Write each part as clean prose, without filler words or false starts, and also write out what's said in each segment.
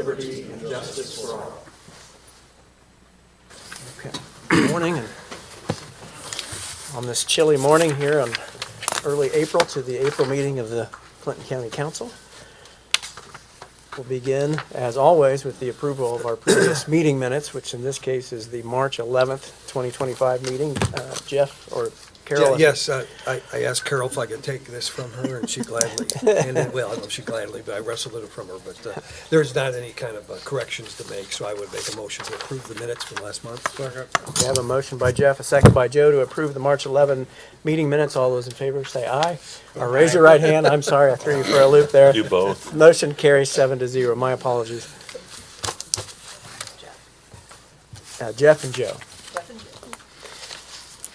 liberty, and justice for all. Okay. Good morning, and on this chilly morning here on early April to the April meeting of the Clinton County Council. We'll begin, as always, with the approval of our previous meeting minutes, which in this case is the March 11th, 2025 meeting. Jeff or Carol? Yes, I asked Carol if I could take this from her, and she gladly, and then, well, I don't know if she gladly, but I wrestled it from her, but there's not any kind of corrections to make, so I would make a motion to approve the minutes from last month. We have a motion by Jeff, a second by Joe to approve the March 11 meeting minutes. All those in favor say aye. Or raise your right hand. I'm sorry, I threw you for a loop there. Do both. Motion carries 7-0. My apologies. Jeff and Joe.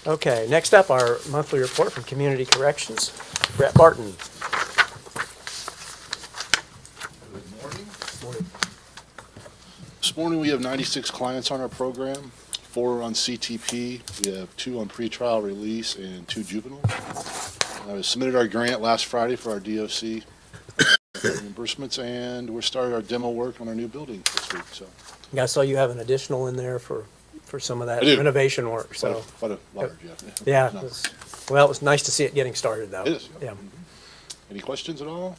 Okay, next up, our monthly report from Community Corrections. Brett Barton. Good morning. This morning we have 96 clients on our program, 4 on CTP, we have 2 on pretrial release, and 2 juvenile. We submitted our grant last Friday for our DOC reimbursements, and we're starting our demo work on our new building this week. So I saw you have an additional in there for some of that I do. renovation work. So quite a large, yeah, No. it was nice to see it getting started, though. It is. Yeah. Any questions at all?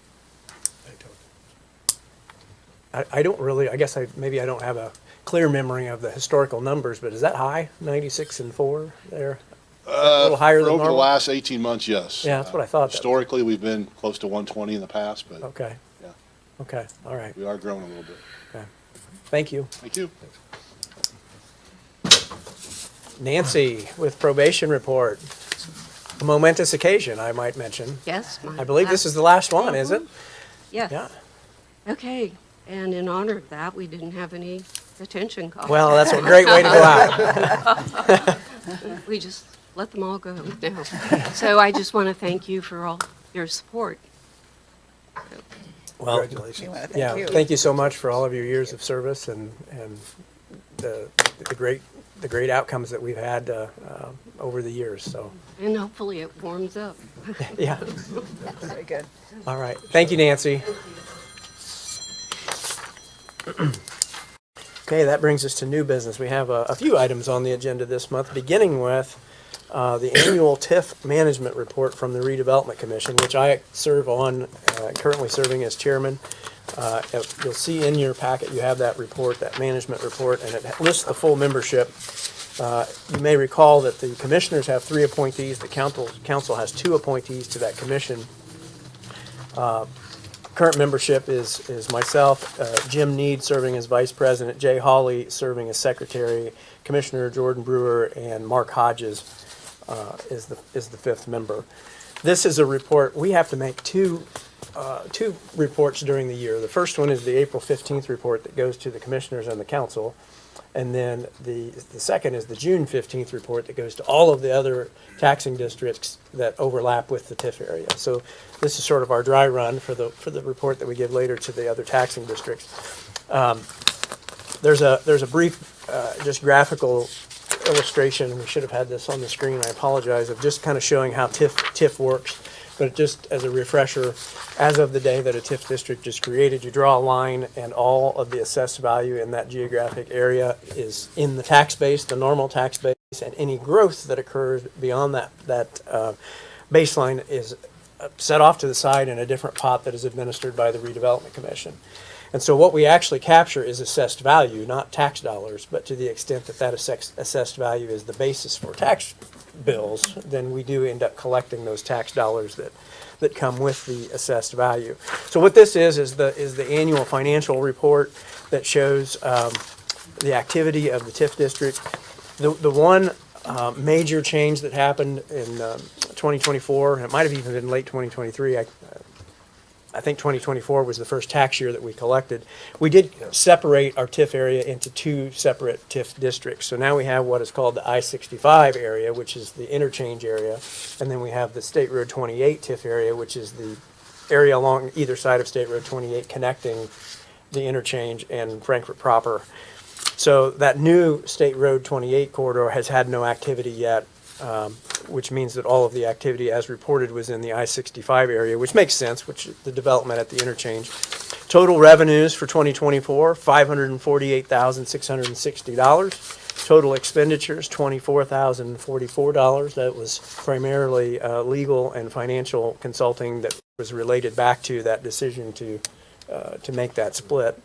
I don't really. I guess maybe I don't have a clear memory of the historical numbers, but is that high? 96 and 4 there. A little higher For than over the normal. last 18 months, yes. Yeah, that's what I thought. Historically, we've been close to 120 in the past, but Okay. yeah, Okay. All right. we are growing a little bit. Okay. Thank you. Thank you. Nancy with probation report. A momentous occasion, I might mention. Yes. I believe this is the last one, is it? Yes. Yeah. Okay, and in honor of that, we didn't have any detention calls. Well, that's a great way to go out. We just let them all go now. So I just want to thank you for all your support. Well, Congratulations. yeah, thank you so much for all of your years of service and the great outcomes that we've had over the years. So, And hopefully it warms up. yeah. Very good. All right. Thank you, Nancy. Okay, that brings us to new business. We have a few items on the agenda this month, beginning with the annual TIF management report from the Redevelopment Commission, which I serve on, currently serving as chairman. You'll see in your packet, you have that report, that management report, and it lists the full membership. You may recall that the commissioners have 3 appointees. The council has 2 appointees to that commission. Current membership is myself, Jim Need serving as vice president, Jay Hawley serving as secretary, Commissioner Jordan Brewer, and Mark Hodges is the 5th member. This is a report. We have to make two reports during the year. The first one is the April 15th report that goes to the commissioners and the council. And then the second is the June 15th report that goes to all of the other taxing districts that overlap with the TIF area. So this is sort of our dry run for the report that we give later to the other taxing districts. There's a brief just graphical illustration. We should have had this on the screen. I apologize, of just kind of showing how TIF works. But just as a refresher, as of the day that a TIF district is created, you draw a line and all of the assessed value in that geographic area is in the tax base, the normal tax base, and any growth that occurs beyond that baseline is set off to the side in a different pot that is administered by the Redevelopment Commission. And so what we actually capture is assessed value, not tax dollars, but to the extent that that assessed value is the basis for tax bills, then we do end up collecting those tax dollars that come with the assessed value. So what this is the annual financial report that shows the activity of the TIF district. The one major change that happened in 2024, and it might have even been late 2023, I think 2024 was the first tax year that we collected. We did separate our TIF area into 2 separate TIF districts. So now we have what is called the I-65 area, which is the interchange area. And then we have the State Road 28 TIF area, which is the area along either side of State Road 28 connecting the interchange and Frankfort proper. So that new State Road 28 corridor has had no activity yet. Which means that all of the activity as reported was in the I-65 area, which makes sense, which is the development at the interchange. Total revenues for 2024, $548,660. Total expenditures, $24,044. That was primarily legal and financial consulting that was related back to that decision to make that split.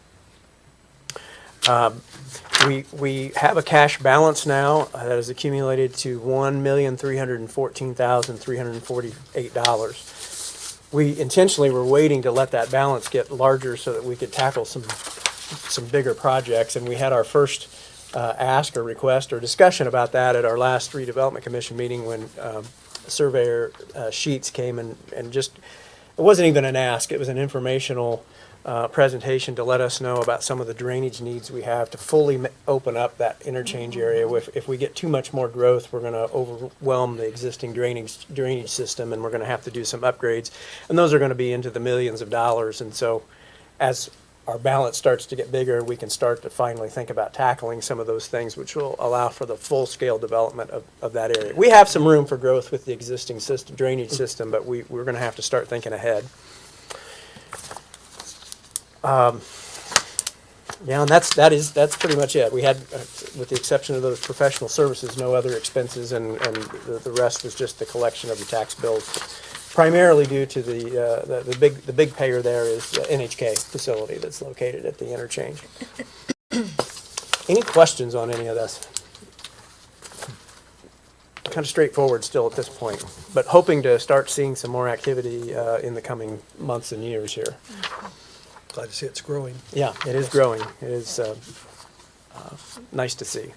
We have a cash balance now that has accumulated to $1,314,348. We intentionally were waiting to let that balance get larger so that we could tackle some bigger projects, and we had our first ask or request or discussion about that at our last redevelopment commission meeting when surveyor Sheets came and just, it wasn't even an ask, it was an informational presentation to let us know about some of the drainage needs we have to fully open up that interchange area. If we get too much more growth, we're going to overwhelm the existing drainage system, and we're going to have to do some upgrades, and those are going to be into the millions of dollars. And so as our balance starts to get bigger, we can start to finally think about tackling some of those things, which will allow for the full-scale development of that area. We have some room for growth with the existing system, drainage system, but we're going to have to start thinking ahead. Yeah, and that's pretty much it. We had, with the exception of those professional services, no other expenses, and the rest was just the collection of the tax bills, primarily due to the big payer there is the NHK facility that's located at the interchange. Any questions on any of this? Kind of straightforward still at this point, but hoping to start seeing some more activity in the coming months and years here. Glad to see it's growing. Yeah, it is growing. It is nice to see.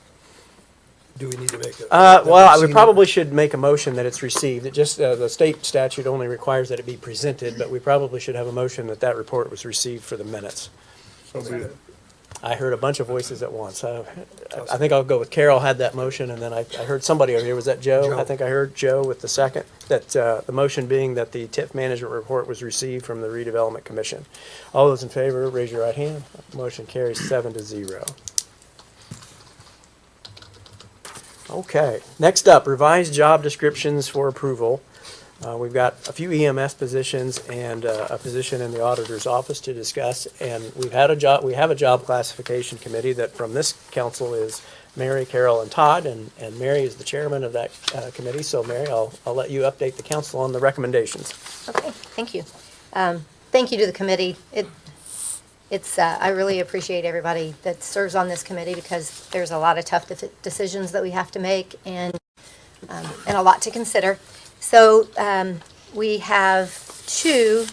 Do we need to make a? Well, we probably should make a motion that it's received. It just, the state statute only requires that it be presented, but we probably should have a motion that that report was received for the minutes. I heard a bunch of voices at once. I think I'll go with Carol had that motion, and then I heard somebody over here. Was that Joe? Joe. I think I heard Joe with the second. That the motion being that the TIF management report was received from the redevelopment commission. All those in favor, raise your right hand. Motion carries 7-0. Okay, next up, revised job descriptions for approval. We've got a few EMS positions and a position in the auditor's office to discuss, and we have a job classification committee that from this council is Mary, Carol, and Todd, and Mary is the chairman of that committee. So Mary, I'll let you update the council on the recommendations. Okay, thank you. Thank you to the committee. I really appreciate everybody that serves on this committee because there's a lot of tough decisions that we have to make and a lot to consider. So we have two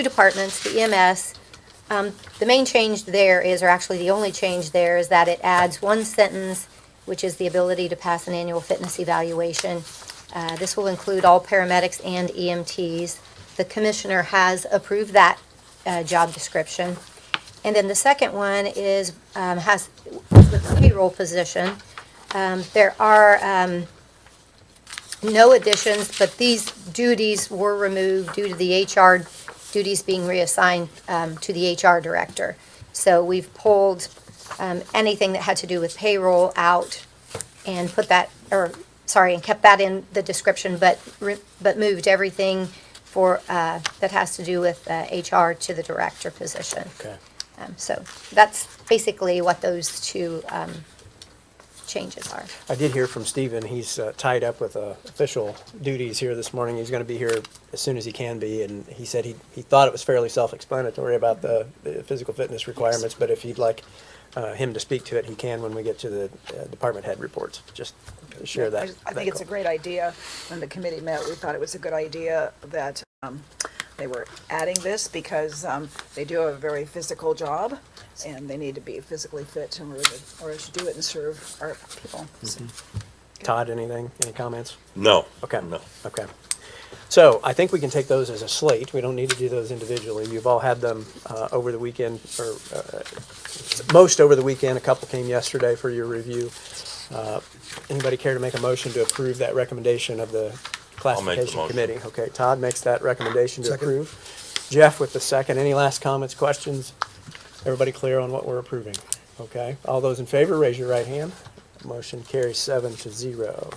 departments, the EMS. The main change there is, or actually the only change there, is that it adds one sentence, which is the ability to pass an annual fitness evaluation. This will include all paramedics and EMTs. The commissioner has approved that job description. And then the second one is has the payroll position. There are no additions, but these duties were removed due to the HR duties being reassigned to the HR director. So we've pulled anything that had to do with payroll out and kept that in the description, but moved everything for that has to do with HR to the director position. Okay. So that's basically what those two changes are. I did hear from Stephen. He's tied up with official duties here this morning. He's going to be here as soon as he can be, and he said he thought it was fairly self-explanatory about the physical fitness requirements, but if you'd like him to speak to it, he can when we get to the department head reports. Just to share that. I think it's a great idea. When the committee met, we thought it was a good idea that they were adding this because they do a very physical job and they need to be physically fit in order to do it and serve our people. So, Todd, anything? Any comments? No. Okay. No. Okay. So I think we can take those as a slate. We don't need to do those individually. You've all had them over the weekend, or most over the weekend. A couple came yesterday for your review. Anybody care to make a motion to approve that recommendation of the classification motion. committee? Okay, Todd makes that recommendation to Second. approve. Jeff with the second. Any last comments, questions? Everybody clear on what we're approving? Okay. All those in favor, raise your right hand. Motion carries 7-0.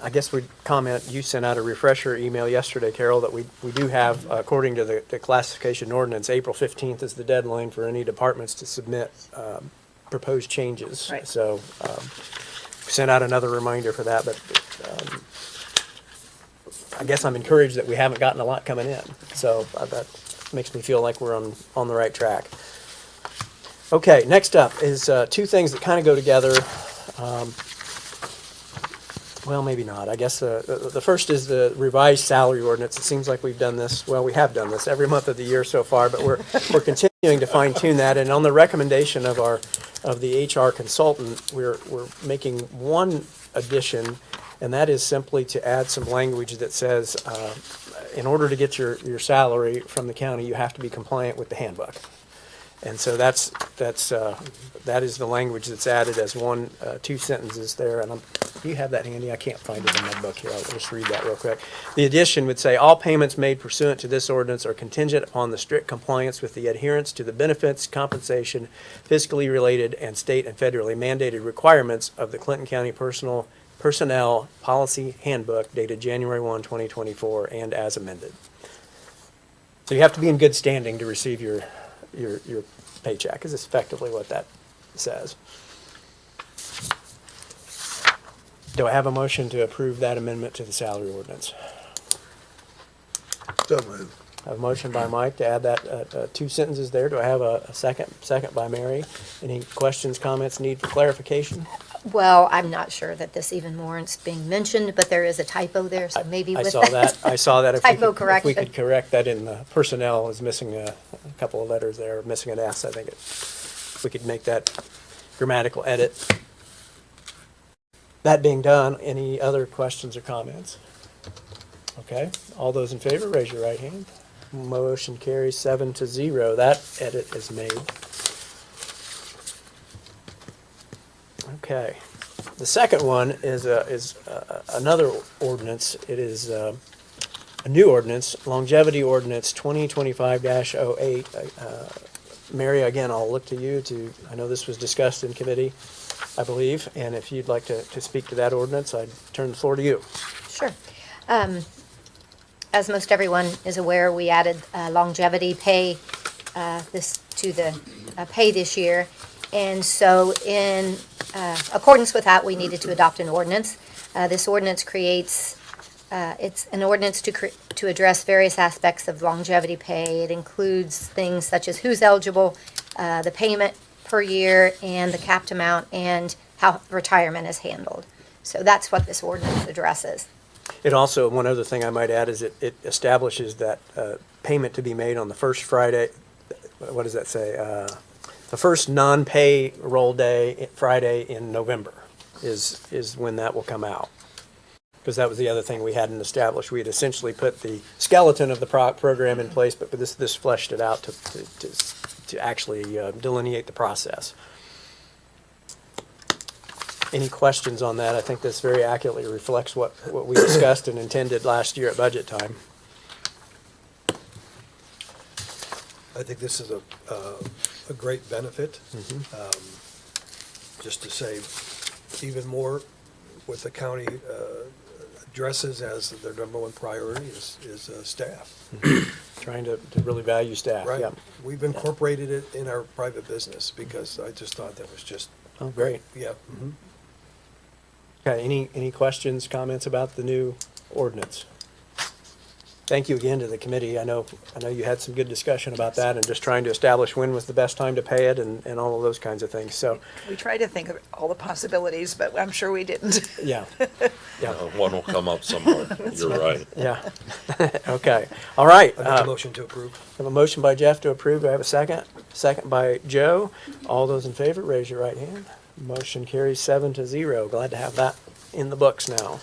I guess we'd comment, you sent out a refresher email yesterday, Carol, that we do have, according to the classification ordinance, April 15th is the deadline for any departments to submit proposed changes. Right. So sent out another reminder for that, but I guess I'm encouraged that we haven't gotten a lot coming in. So that makes me feel like we're on the right track. Okay, next up is two things that kind of go together. Well, maybe not. I guess the first is the revised salary ordinance. It seems like we've done this, well, we have done this every month of the year so far, but we're continuing to fine tune that. And on the recommendation of the HR consultant, we're making one addition, and that is simply to add some language that says, in order to get your salary from the county, you have to be compliant with the handbook. And so that is the language that's added as two sentences there. And do you have that handy? I can't find it in my book here. I'll just read that real quick. The addition would say, all payments made pursuant to this ordinance are contingent upon the strict compliance with the adherence to the benefits, compensation, fiscally related, and state and federally mandated requirements of the Clinton County Personnel Policy Handbook dated January 1, 2024, and as amended. So you have to be in good standing to receive your paycheck, is effectively what that says. Do I have a motion to approve that amendment to the salary ordinance? So moved. I have a motion by Mike to add that two sentences there. Do I have a second? Second by Mary. Any questions, comments, need for clarification? Well, I'm not sure that this even warrants being mentioned, but there is a typo there, so maybe I with saw that. I saw that. Typo If we correction. could correct that in the personnel is missing a couple of letters there, missing an S. I think we could make that grammatical edit. That being done, any other questions or comments? Okay, all those in favor, raise your right hand. Motion carries 7-0. That edit is made. Okay. The second one is another ordinance. It is a new ordinance, longevity ordinance 2025-08. Mary, again, I'll look to you I know this was discussed in committee, I believe, and if you'd like to speak to that ordinance, I'd turn the floor to you. Sure. As most everyone is aware, we added longevity pay to the pay this year. And so in accordance with that, we needed to adopt an ordinance. This ordinance creates, it's an ordinance to address various aspects of longevity pay. It includes things such as who's eligible, the payment per year, and the capped amount, and how retirement is handled. So that's what this ordinance addresses. It also, one other thing I might add is it establishes that payment to be made on the first Friday, what does that say? The first non-payroll day, Friday in November, is when that will come out. Because that was the other thing we hadn't established. We had essentially put the skeleton of the program in place, but this fleshed it out to actually delineate the process. Any questions on that? I think this very accurately reflects what we discussed and intended last year at budget time. I think this is a great benefit. Just to say even more, what the county addresses as their number one priority is staff. Trying to really value staff. Right. Yeah. We've incorporated it in our private business because I just thought that was just, Oh, great. yeah. Okay, any questions, comments about the new ordinance? Thank you again to the committee. I know you had some good discussion about that and just trying to establish when was the best time to pay it and all of those kinds of things. So, We tried to think of all the possibilities, but I'm sure we didn't. yeah, yeah, One will come up somewhere. You're right. yeah. Okay, all right. I make a motion to approve. I have a motion by Jeff to approve. Do I have a second? Second by Joe. All those in favor, raise your right hand. Motion carries 7-0. Glad to have that in the books now.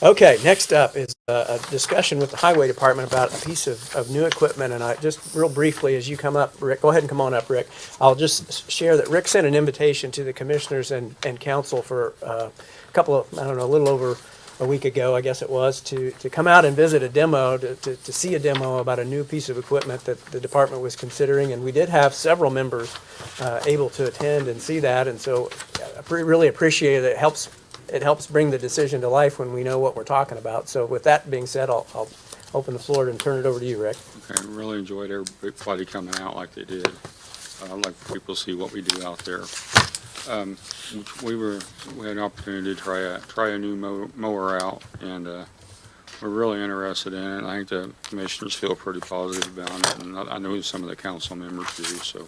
Okay, next up is a discussion with the Highway Department about a piece of new equipment. And I just real briefly, as you come up, Rick, go ahead and come on up, Rick. I'll just share that Rick sent an invitation to the commissioners and council for a couple of, I don't know, a little over a week ago, I guess it was, to come out and visit a demo, to see a demo about a new piece of equipment that the department was considering. And we did have several members able to attend and see that. And so really appreciate it. It helps bring the decision to life when we know what we're talking about. So with that being said, I'll open the floor and turn it over to you, Rick. Okay, really enjoyed everybody coming out like they did. I'd like for people to see what we do out there. We had an opportunity to try a new mower out, and we're really interested in it. I think the commissioners feel pretty positive about it, and I know some of the council members do. So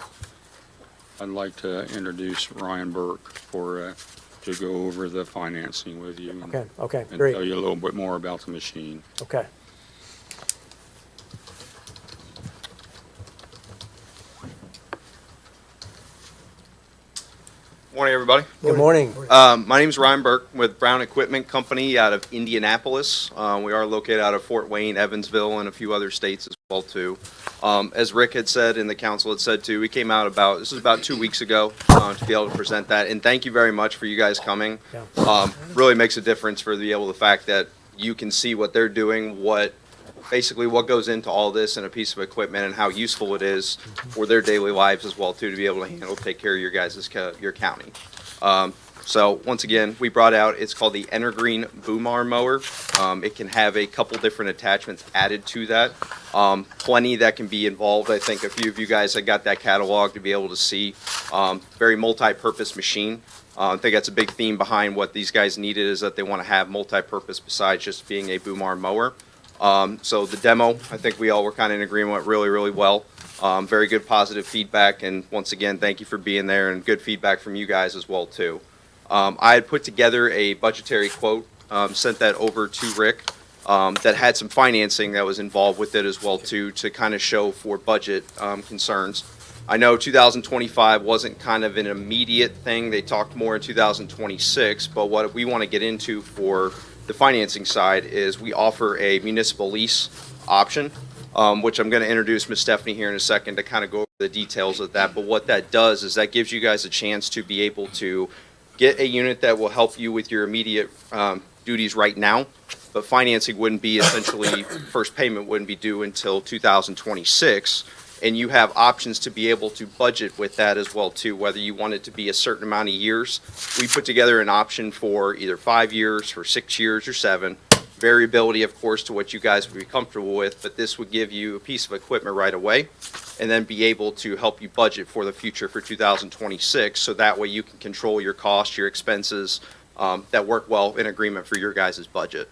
I'd like to introduce Ryan Burke to go over the financing with you. Okay, And great. tell you a little bit more about the machine. Okay. Morning, everybody. Good morning. My name is Ryan Burke with Brown Equipment Company out of Indianapolis. We are located out of Fort Wayne, Evansville, and a few other states as well, too. As Rick had said and the council had said, too, we came out this was about 2 weeks ago to be able to present that. And thank you very much for you guys coming. Yeah. Really makes a difference for the fact that you can see what they're doing, basically what goes into all this in a piece of equipment and how useful it is for their daily lives as well, too, to be able to take care of your guys' your county. So once again, we brought out, it's called the Energreen Boomar mower. It can have a couple different attachments added to that. Plenty that can be involved. I think a few of you guys have got that catalog to be able to see. Very multi-purpose machine. I think that's a big theme behind what these guys needed, is that they want to have multi-purpose besides just being a Boomar mower. So the demo, I think we all were kind of in agreement, went really, really well. Very good positive feedback, and once again, thank you for being there, and good feedback from you guys as well, too. I had put together a budgetary quote, sent that over to Rick, that had some financing that was involved with it as well, too, to kind of show for budget concerns. I know 2025 wasn't kind of an immediate thing. They talked more in 2026, but what we want to get into for the financing side is we offer a municipal lease option, which I'm going to introduce Ms. Stephanie here in a second to kind of go over the details of that. But what that does is that gives you guys a chance to be able to get a unit that will help you with your immediate duties right now. But financing wouldn't be essentially, first payment wouldn't be due until 2026. And you have options to be able to budget with that as well, too, whether you want it to be a certain amount of years. We put together an option for either 5 years, for 6 years, or 7. Variability, of course, to what you guys would be comfortable with, but this would give you a piece of equipment right away and then be able to help you budget for the future for 2026, so that way you can control your costs, your expenses, that work well in agreement for your guys' budget.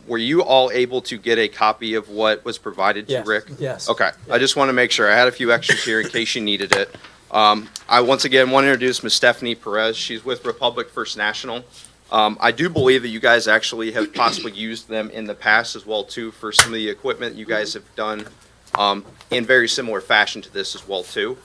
Were you all able to get a copy of what was provided to Yes, Rick? yes. Okay, I just want to make sure. I had a few extras here in case you needed it. I once again want to introduce Ms. Stephanie Perez. She's with Republic First National. I do believe that you guys actually have possibly used them in the past as well, too, for some of the equipment you guys have done in very similar fashion to this as well, too.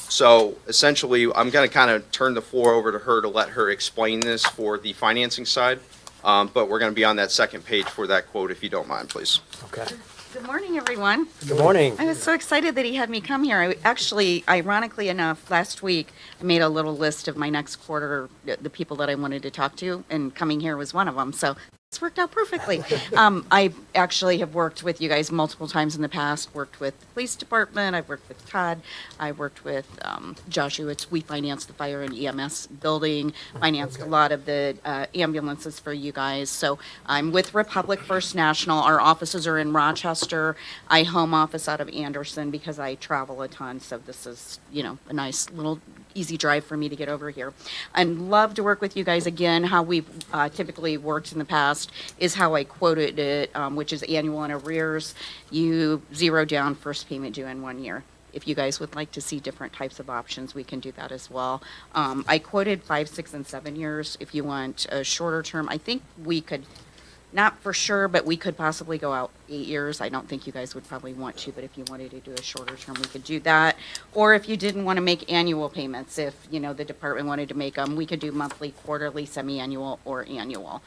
So essentially, I'm going to kind of turn the floor over to her to let her explain this for the financing side. But we're going to be on that second page for that quote, if you don't mind, please. Okay. Good morning, everyone. Good morning. I was so excited that he had me come here. I actually, ironically enough, last week, I made a little list of my next quarter, the people that I wanted to talk to, and coming here was one of them. So it's worked out perfectly. I actually have worked with you guys multiple times in the past, worked with the police department, I've worked with Todd, I worked with Joshua. We financed the fire and EMS building, financed a lot of the ambulances for you guys. So I'm with Republic First National. Our offices are in Rochester. I home office out of Anderson because I travel a ton. So this is, a nice little easy drive for me to get over here. I'd love to work with you guys again. How we've typically worked in the past is how I quoted it, which is annual and arrears. You zero down, first payment due in 1 year. If you guys would like to see different types of options, we can do that as well. I quoted 5, 6, and 7 years. If you want a shorter term, I think we could, not for sure, but we could possibly go out 8 years. I don't think you guys would probably want to, but if you wanted to do a shorter term, we could do that. Or if you didn't want to make annual payments, if, the department wanted to make them, we could do monthly, quarterly, semi-annual, or annual.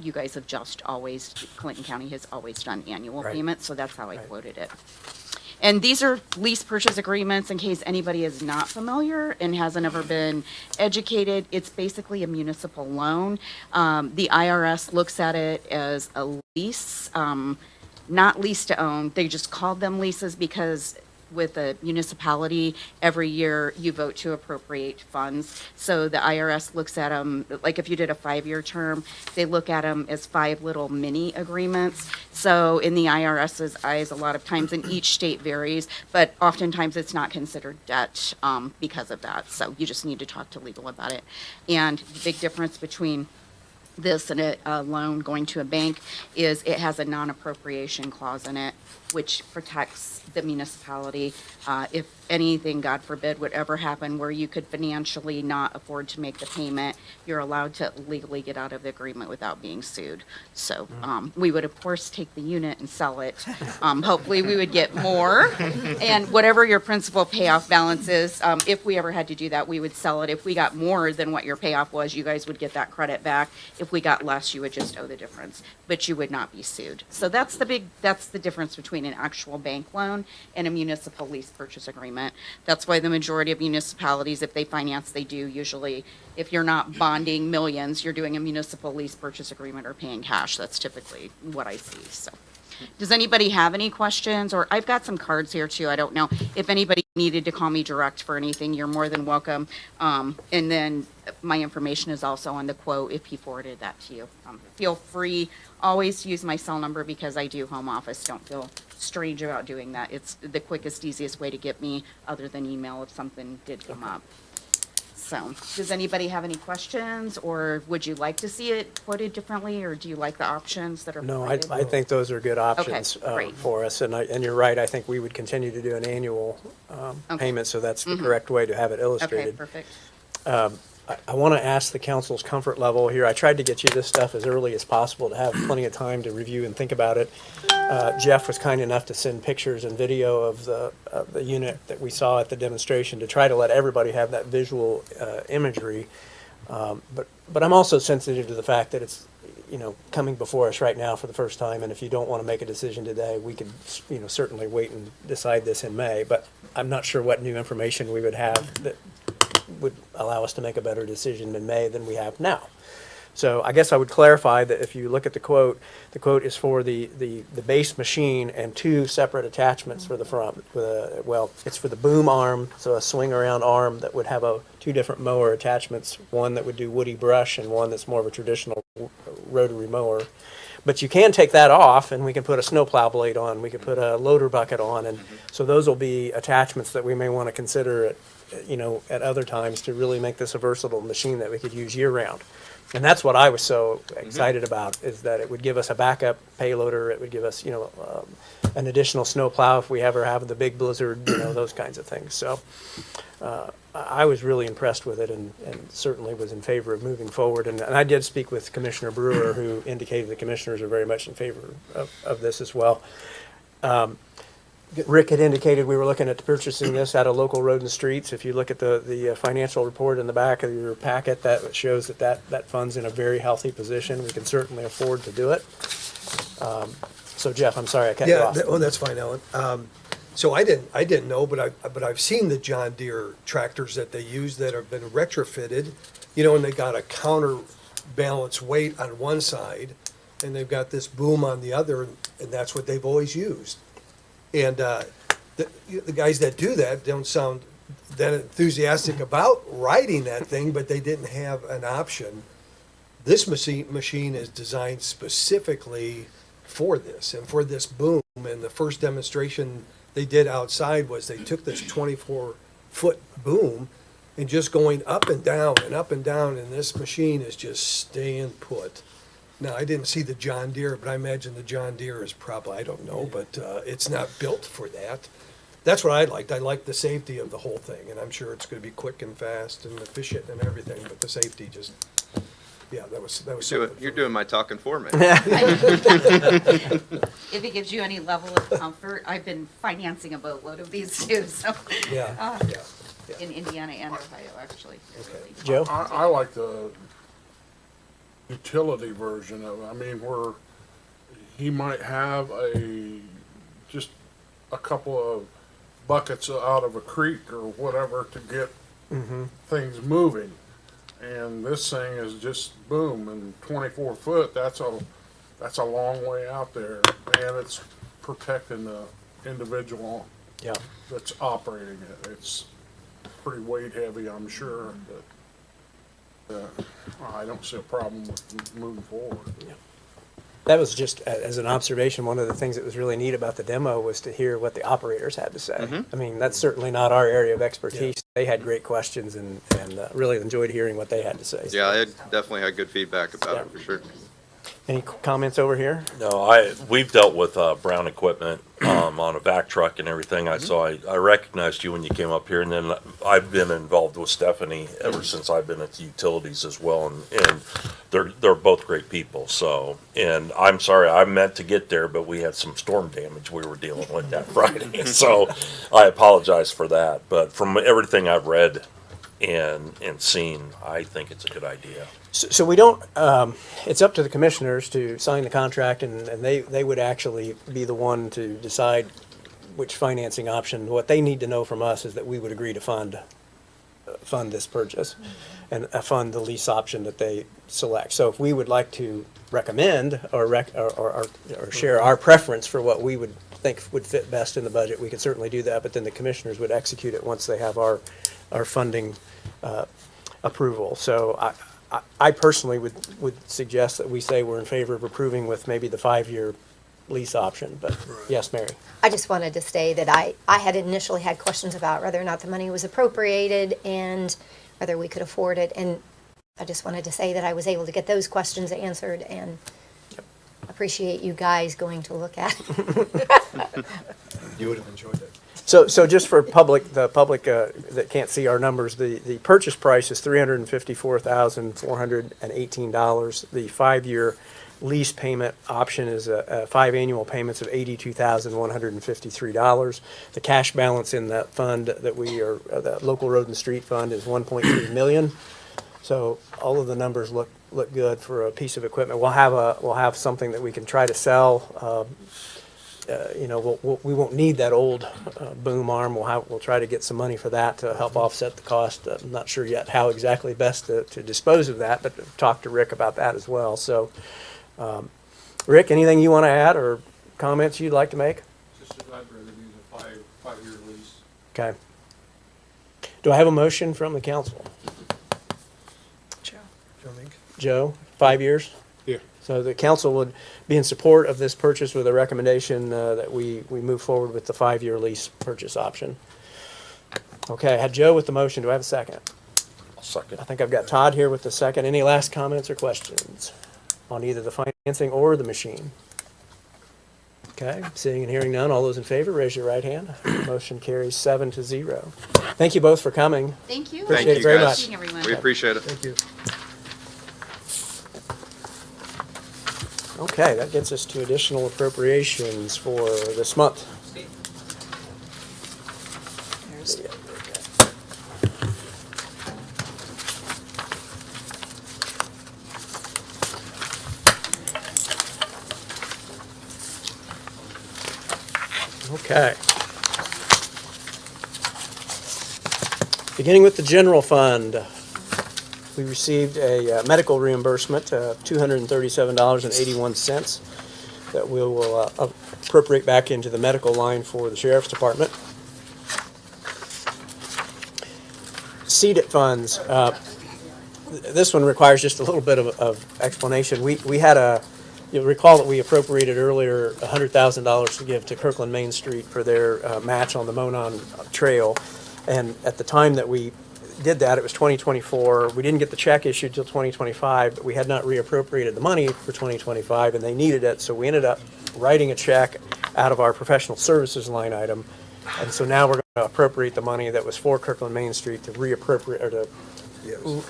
You guys have just always, Clinton County has always done annual Right. payments, so that's how I Right. quoted it. And these are lease purchase agreements in case anybody is not familiar and hasn't ever been educated. It's basically a municipal loan. The IRS looks at it as a lease, not lease to own. They just called them leases because with a municipality, every year you vote to appropriate funds. So the IRS looks at them, like if you did a 5-year term, they look at them as 5 little mini agreements. So in the IRS's eyes, a lot of times, and each state varies, but oftentimes it's not considered debt because of that. So you just need to talk to legal about it. And the big difference between this and a loan going to a bank is it has a non-appropriation clause in it, which protects the municipality. If anything, God forbid, would ever happen where you could financially not afford to make the payment, you're allowed to legally get out of the agreement without being sued. So we would, of course, take the unit and sell it. Hopefully, we would get more. And whatever your principal payoff balance is, if we ever had to do that, we would sell it. If we got more than what your payoff was, you guys would get that credit back. If we got less, you would just owe the difference, but you would not be sued. So that's the difference between an actual bank loan and a municipal lease purchase agreement. That's why the majority of municipalities, if they finance, they do usually, if you're not bonding millions, you're doing a municipal lease purchase agreement or paying cash. That's typically what I see, so. Does anybody have any questions? Or I've got some cards here too. I don't know if anybody needed to call me direct for anything, you're more than welcome. And then my information is also on the quote if he forwarded that to you. Feel free always to use my cell number because I do home office. Don't feel strange about doing that. It's the quickest, easiest way to get me other than email if something did come up. So, does anybody have any questions, or would you like to see it quoted differently, or do you like the options that are No, provided? I think those are good options great. for us, and you're right, I think we would continue to do an annual Okay. payment, so that's the correct way to have it Okay, illustrated. perfect. I want to ask the council's comfort level here. I tried to get you this stuff as early as possible to have plenty of time to review and think about it. Jeff was kind enough to send pictures and video of the unit that we saw at the demonstration to try to let everybody have that visual imagery. But I'm also sensitive to the fact that it's, coming before us right now for the first time, and if you don't want to make a decision today, we could, certainly wait and decide this in May. But I'm not sure what new information we would have that would allow us to make a better decision in May than we have now. So I guess I would clarify that if you look at the quote is for the base machine and 2 separate attachments for the front. It's for the boom arm, so a swing around arm that would have 2 different mower attachments, one that would do woody brush and one that's more of a traditional rotary mower. But you can take that off and we can put a snowplow blade on, we could put a loader bucket on, and so those will be attachments that we may want to consider at other times to really make this a versatile machine that we could use year-round. And that's what I was so excited about, is that it would give us a backup payloader, it would give us, an additional snowplow if we ever have the big blizzard, those kinds of things. So I was really impressed with it and certainly was in favor of moving forward. And I did speak with Commissioner Brewer, who indicated the commissioners are very much in favor of this as well. Rick had indicated we were looking at purchasing this out of local road and streets. If you look at the financial report in the back of your packet, that shows that fund's in a very healthy position. We can certainly afford to do it. So Jeff, I'm sorry I cut you off. That's fine, Ellen. So I didn't know, but I've seen the John Deere tractors that they use that have been retrofitted, and they got a counterbalance weight on one side, and they've got this boom on the other, and that's what they've always used. And the guys that do that don't sound that enthusiastic about riding that thing, but they didn't have an option. This machine is designed specifically for this and for this boom. And the first demonstration they did outside was they took this 24-foot boom and just going up and down and up and down, and this machine is just staying put. Now, I didn't see the John Deere, but I imagine the John Deere is probably, I don't know, but it's not built for that. That's what I liked. I liked the safety of the whole thing, and I'm sure it's going to be quick and fast and efficient and everything, but the safety just, that was You're doing my talking for me. If it gives you any level of comfort, I've been financing a boatload of these too, so. Yeah. In Indiana and Ohio, actually. Okay. Joe? I like the utility version of it. I mean, where he might have just a couple of buckets out of a creek or whatever to get things moving. And this thing is just boom, and 24 foot, that's a long way out there, and it's protecting the individual Yeah. that's operating it. It's pretty weight heavy, I'm sure, but I don't see a problem with moving forward. That was just as an observation, one of the things that was really neat about the demo was to hear what the operators had to say. I mean, that's certainly not our area of expertise. They had great questions and really enjoyed hearing what they had to say. Yeah, I definitely had good feedback about it, for sure. Any comments over here? No, we've dealt with Brown Equipment on a vac truck and everything. I recognized you when you came up here, and then I've been involved with Stephanie ever since I've been at the utilities as well, and they're both great people. So, and I'm sorry, I meant to get there, but we had some storm damage we were dealing with that Friday, so I apologize for that. But from everything I've read and seen, I think it's a good idea. So we don't, it's up to the commissioners to sign the contract, and they would actually be the one to decide which financing option. What they need to know from us is that we would agree to fund this purchase and fund the lease option that they select. So if we would like to recommend or share our preference for what we would think would fit best in the budget, we could certainly do that, but then the commissioners would execute it once they have our funding approval. So I personally would suggest that we say we're in favor of approving with maybe the 5-year lease option, but yes, Mary. I just wanted to say that I had initially had questions about whether or not the money was appropriated and whether we could afford it. And I just wanted to say that I was able to get those questions answered and appreciate you guys going to look at it. You would have enjoyed it. So just for the public that can't see our numbers, the purchase price is $354,418. The 5-year lease payment option is 5 annual payments of $82,153. The cash balance in that fund that the local road and street fund is $1.3 million. So all of the numbers look good for a piece of equipment. We'll have something that we can try to sell. We won't need that old boom arm. We'll try to get some money for that to help offset the cost. I'm not sure yet how exactly best to dispose of that, but talk to Rick about that as well. So, Rick, anything you want to add or comments you'd like to make? Just that I'd rather do the five-year lease. Okay. Do I have a motion from the council? Joe Mink? Joe, 5 years? Yeah. So the council would be in support of this purchase with a recommendation that we move forward with the 5-year lease purchase option. Okay, I had Joe with the motion. Do I have a second? I'll second. I think I've got Todd here with the second. Any last comments or questions on either the financing or the machine? Okay, seeing and hearing none, all those in favor, raise your right hand. Motion carries 7-0. Thank you both for coming. Thank you. Appreciate Thank it you, very guys. much. Everyone. We appreciate it. Thank you. Okay, that gets us to additional appropriations for this month. There's Okay. Beginning with the general fund, we received a medical reimbursement of $237.81 that we will appropriate back into the medical line for the sheriff's department. CDIT funds, this one requires just a little bit of explanation. We had you'll recall that we appropriated earlier $100,000 to give to Kirkland Main Street for their match on the Monon Trail. And at the time that we did that, it was 2024. We didn't get the check issued till 2025, but we had not reappropriated the money for 2025, and they needed it. So we ended up writing a check out of our professional services line item. And so now we're going to appropriate the money that was for Kirkland Main Street to reappropriate, or to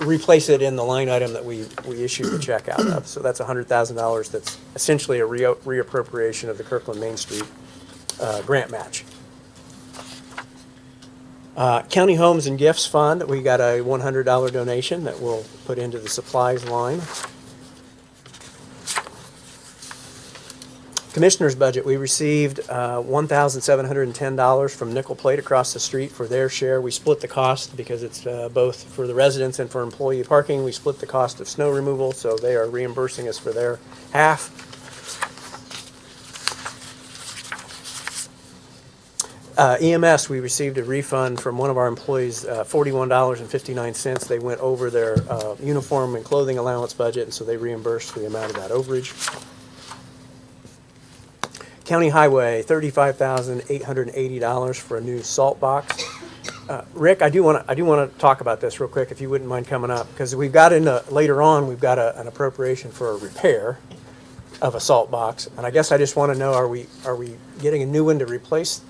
replace it in the line item that we issued the check out of. So that's $100,000 that's essentially a reappropriation of the Kirkland Main Street grant match. County Homes and Gifts Fund, we got a $100 donation that we'll put into the supplies line. Commissioner's budget, we received $1,710 from Nickel Plate across the street for their share. We split the cost because it's both for the residents and for employee parking. We split the cost of snow removal, so they are reimbursing us for their half. EMS, we received a refund from one of our employees, $41.59. They went over their uniform and clothing allowance budget, and so they reimbursed for the amount of that overage. County Highway, $35,880 for a new salt box. Rick, I do want to talk about this real quick, if you wouldn't mind coming up, because we've got later on, we've got an appropriation for a repair of a salt box, and I guess I just want to know, are we getting a new one to replace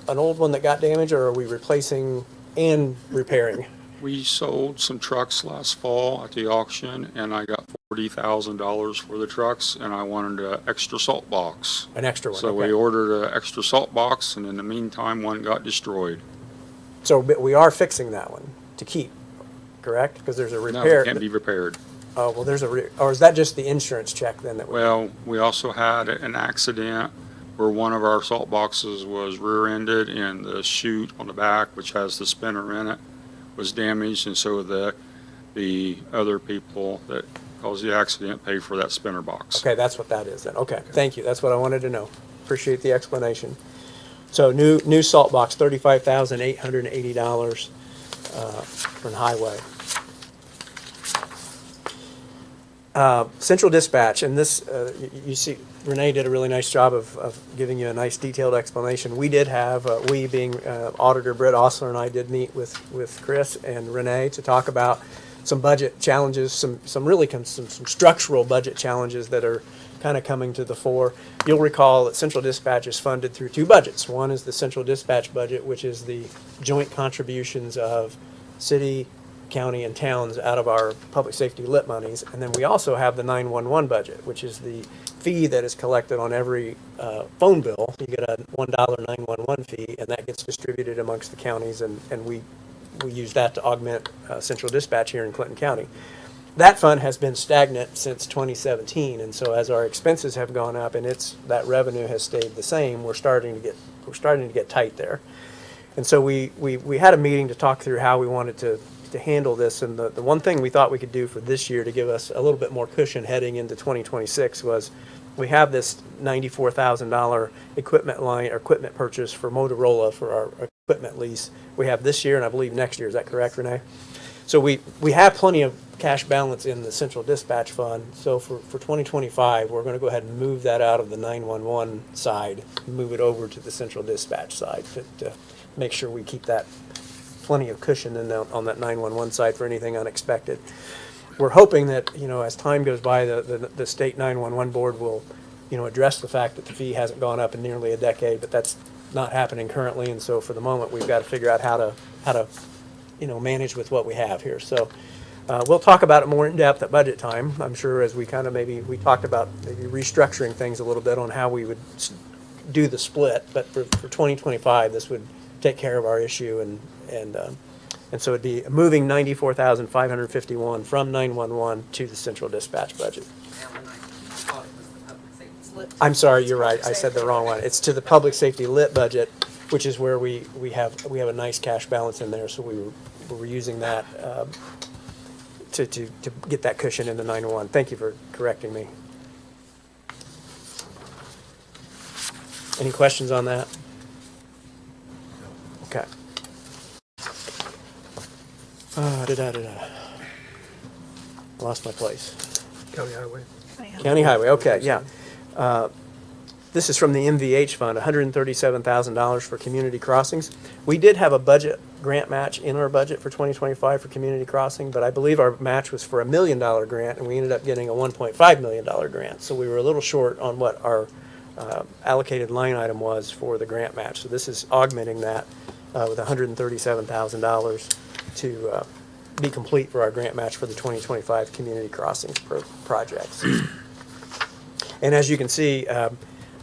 an old one that got damaged, or are we replacing and repairing? We sold some trucks last fall at the auction, and I got $40,000 for the trucks, and I wanted an extra salt box. An extra one, So okay. we ordered an extra salt box, and in the meantime, one got destroyed. So but we are fixing that one to keep, correct? Because there's a No, repair. it can't be repaired. Oh, well, or is that just the insurance check then that we? Well, we also had an accident where one of our salt boxes was rear-ended, and the chute on the back, which has the spinner in it, was damaged, and so the other people that caused the accident paid for that spinner box. Okay, that's what that is then. Okay, thank you. That's what I wanted to know. Appreciate the explanation. So new salt box, $35,880 for the highway. Central Dispatch, and this, you see, Renee did a really nice job of giving you a nice detailed explanation. We did have, we being Auditor Britt Osler and I did meet with Chris and Renee to talk about some budget challenges, some structural budget challenges that are kind of coming to the fore. You'll recall that Central Dispatch is funded through two budgets. One is the Central Dispatch budget, which is the joint contributions of city, county, and towns out of our public safety lit monies. And then we also have the 911 budget, which is the fee that is collected on every phone bill. You get a $1 911 fee, and that gets distributed amongst the counties, and we use that to augment Central Dispatch here in Clinton County. That fund has been stagnant since 2017, and so as our expenses have gone up and that revenue has stayed the same, we're starting to get tight there. And so we had a meeting to talk through how we wanted to handle this, and the one thing we thought we could do for this year to give us a little bit more cushion heading into 2026 was we have this $94,000 equipment purchase for Motorola for our equipment lease. We have this year and I believe next year. Is that correct, Renee? So we have plenty of cash balance in the Central Dispatch Fund. So for 2025, we're going to go ahead and move that out of the 911 side, move it over to the Central Dispatch side to make sure we keep that plenty of cushion on that 911 side for anything unexpected. We're hoping that, as time goes by, the state 911 board will, address the fact that the fee hasn't gone up in nearly a decade, but that's not happening currently. And so for the moment, we've got to figure out how to manage with what we have here. So we'll talk about it more in depth at budget time. I'm sure as we kind of we talked about maybe restructuring things a little bit on how we would do the split. But for 2025, this would take care of our issue, and so it'd be moving $94,551 from 911 to the Central Dispatch budget. I'm sorry, you're right. I said the wrong one. It's to the public safety lit budget, which is where we have a nice cash balance in there. So we were using that to get that cushion in the 911. Thank you for correcting me. Any questions on that? Okay. Lost my place. County Highway. County Highway, okay, yeah. This is from the MVH Fund, $137,000 for community crossings. We did have a budget grant match in our budget for 2025 for community crossing, but I believe our match was for $1 million grant, and we ended up getting a $1.5 million grant. So we were a little short on what our allocated line item was for the grant match. So this is augmenting that with $137,000 to be complete for our grant match for the 2025 community crossings projects. And as you can see,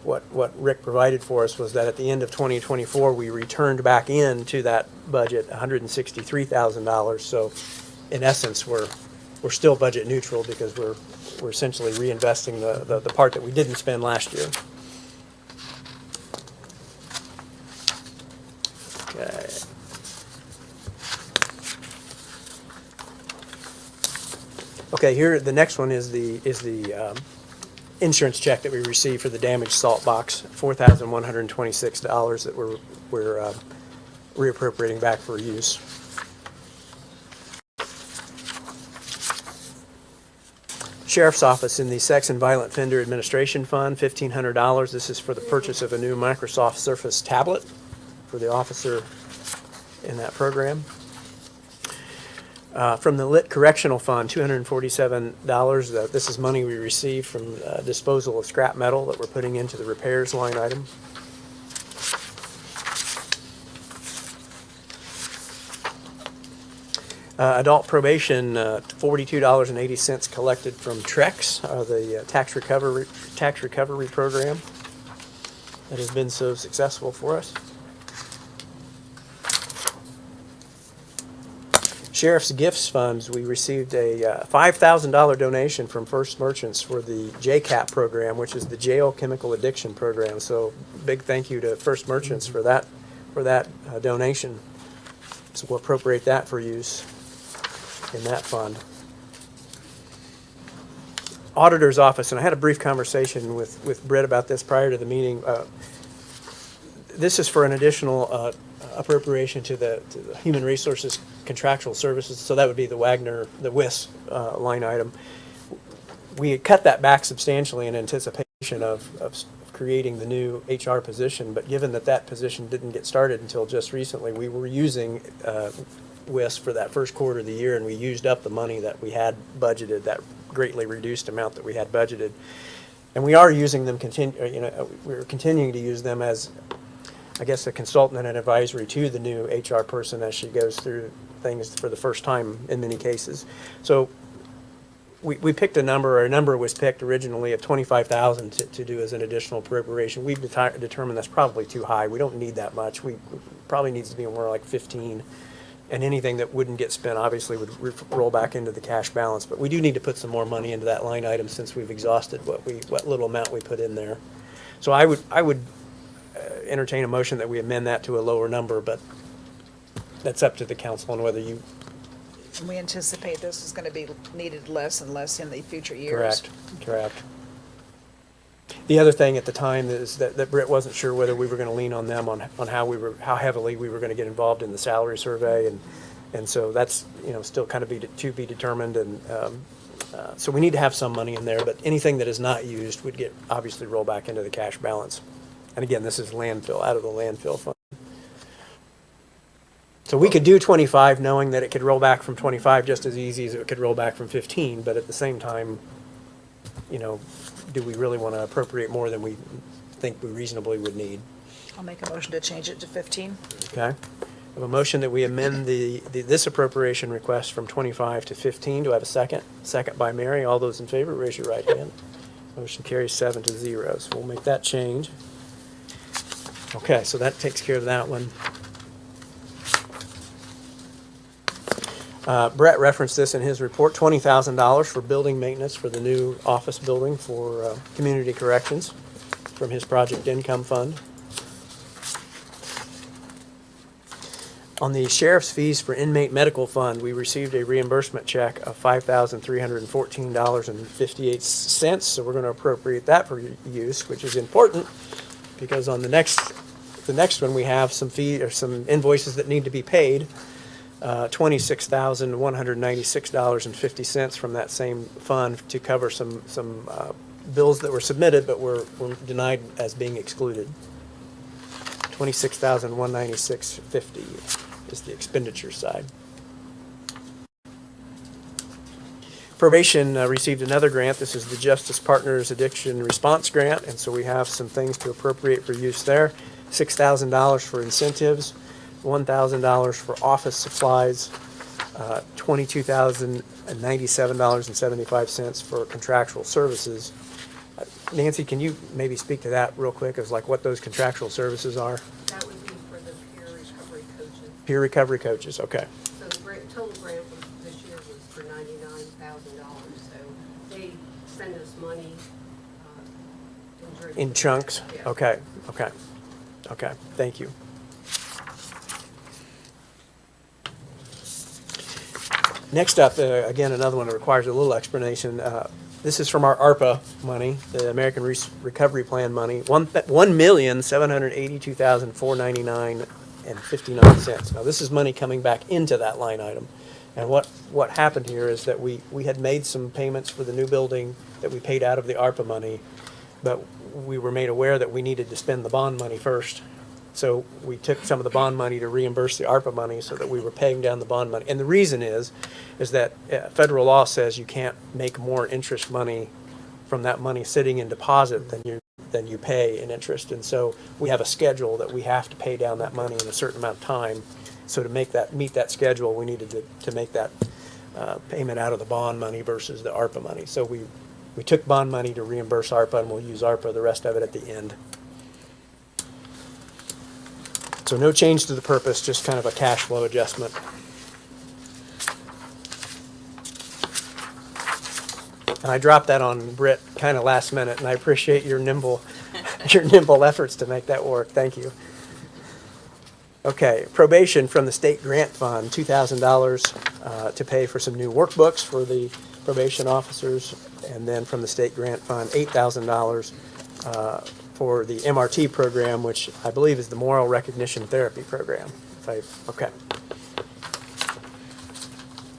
what Rick provided for us was that at the end of 2024, we returned back into that budget $163,000. So in essence, we're still budget neutral because we're essentially reinvesting the part that we didn't spend last year. Okay. Okay, here the next one is the insurance check that we received for the damaged salt box, $4,126 that we're reappropriating back for use. Sheriff's Office in the Sex and Violent Offender Administration Fund, $1,500. This is for the purchase of a new Microsoft Surface tablet for the officer in that program. From the Lit Correctional Fund, $247. This is money we received from disposal of scrap metal that we're putting into the repairs line item. Adult probation, $42.80 collected from TREX, the tax recovery program that has been so successful for us. Sheriff's Gifts Funds, we received a $5,000 donation from First Merchants for the JCAP program, which is the Jail Chemical Addiction Program. So big thank you to First Merchants for that donation. So we'll appropriate that for use in that fund. Auditor's Office, and I had a brief conversation with Britt about this prior to the meeting. This is for an additional appropriation to the Human Resources Contractual Services, so that would be the WIS line item. We had cut that back substantially in anticipation of creating the new HR position, but given that position didn't get started until just recently, we were using WIS for that first quarter of the year, and we used up the money that we had budgeted, that greatly reduced amount that we had budgeted. And we are using them, we're continuing to use them as, I guess, a consultant and an advisory to the new HR person as she goes through things for the first time in many cases. So we picked a number, or a number was picked originally of $25,000 to do as an additional appropriation. We've determined that's probably too high. We don't need that much. We probably needs to be more like 15. And anything that wouldn't get spent obviously would roll back into the cash balance. But we do need to put some more money into that line item since we've exhausted what little amount we put in there. So I would entertain a motion that we amend that to a lower number, but that's up to the council on whether you. We anticipate this is going to be needed less and less in the future years. Correct. The other thing at the time is that Britt wasn't sure whether we were going to lean on them on how heavily we were going to get involved in the salary survey, and so that's still kind of to be determined, and so we need to have some money in there, but anything that is not used would get obviously roll back into the cash balance. And again, this is landfill, out of the landfill fund. So we could do 25 knowing that it could roll back from 25 just as easy as it could roll back from 15, but at the same time, do we really want to appropriate more than we think we reasonably would need? I'll make a motion to change it to 15. Okay. I have a motion that we amend this appropriation request from 25 to 15. Do I have a second? Second by Mary. All those in favor, raise your right hand. Motion carries 7-0. So we'll make that change. Okay, so that takes care of that one. Brett referenced this in his report, $20,000 for building maintenance for the new office building for community corrections from his project income fund. On the sheriff's fees for inmate medical fund, we received a reimbursement check of $5,314.58, so we're going to appropriate that for use, which is important because on the next one we have some some invoices that need to be paid. $26,196.50 from that same fund to cover some bills that were submitted but were denied as being excluded. $26,196.50 is the expenditure side. Probation received another grant. This is the Justice Partners Addiction Response Grant, and so we have some things to appropriate for use there. $6,000 for incentives, $1,000 for office supplies, $22,097.75 for contractual services. Nancy, can you maybe speak to that real quick as like what those contractual services are? That would be for the peer recovery coaches. Peer recovery coaches, okay. So the total grant this year was for $99,000. So they send us money In chunks? Yeah. Okay, thank you. Next up, again, another one that requires a little explanation. this is from our ARPA money, the American Recovery Plan money, $1,782,499.59. Now, this is money coming back into that line item. And what happened here is that we had made some payments for the new building that we paid out of the ARPA money, but we were made aware that we needed to spend the bond money first. So we took some of the bond money to reimburse the ARPA money so that we were paying down the bond money. And the reason is that federal law says you can't make more interest money from that money sitting in deposit than you pay in interest. And so we have a schedule that we have to pay down that money in a certain amount of time. So to meet that schedule, we needed to make that payment out of the bond money versus the ARPA money. So we took bond money to reimburse ARPA, and we'll use ARPA, the rest of it at the end. So no change to the purpose, just kind of a cash flow adjustment. And I dropped that on Britt kind of last minute, and I appreciate your nimble efforts to make that work. Thank you. Okay, probation from the state grant fund, $2,000 to pay for some new workbooks for the probation officers, and then from the state grant fund, $8,000 for the MRT program, which I believe is the Moral Recognition Therapy program. Okay.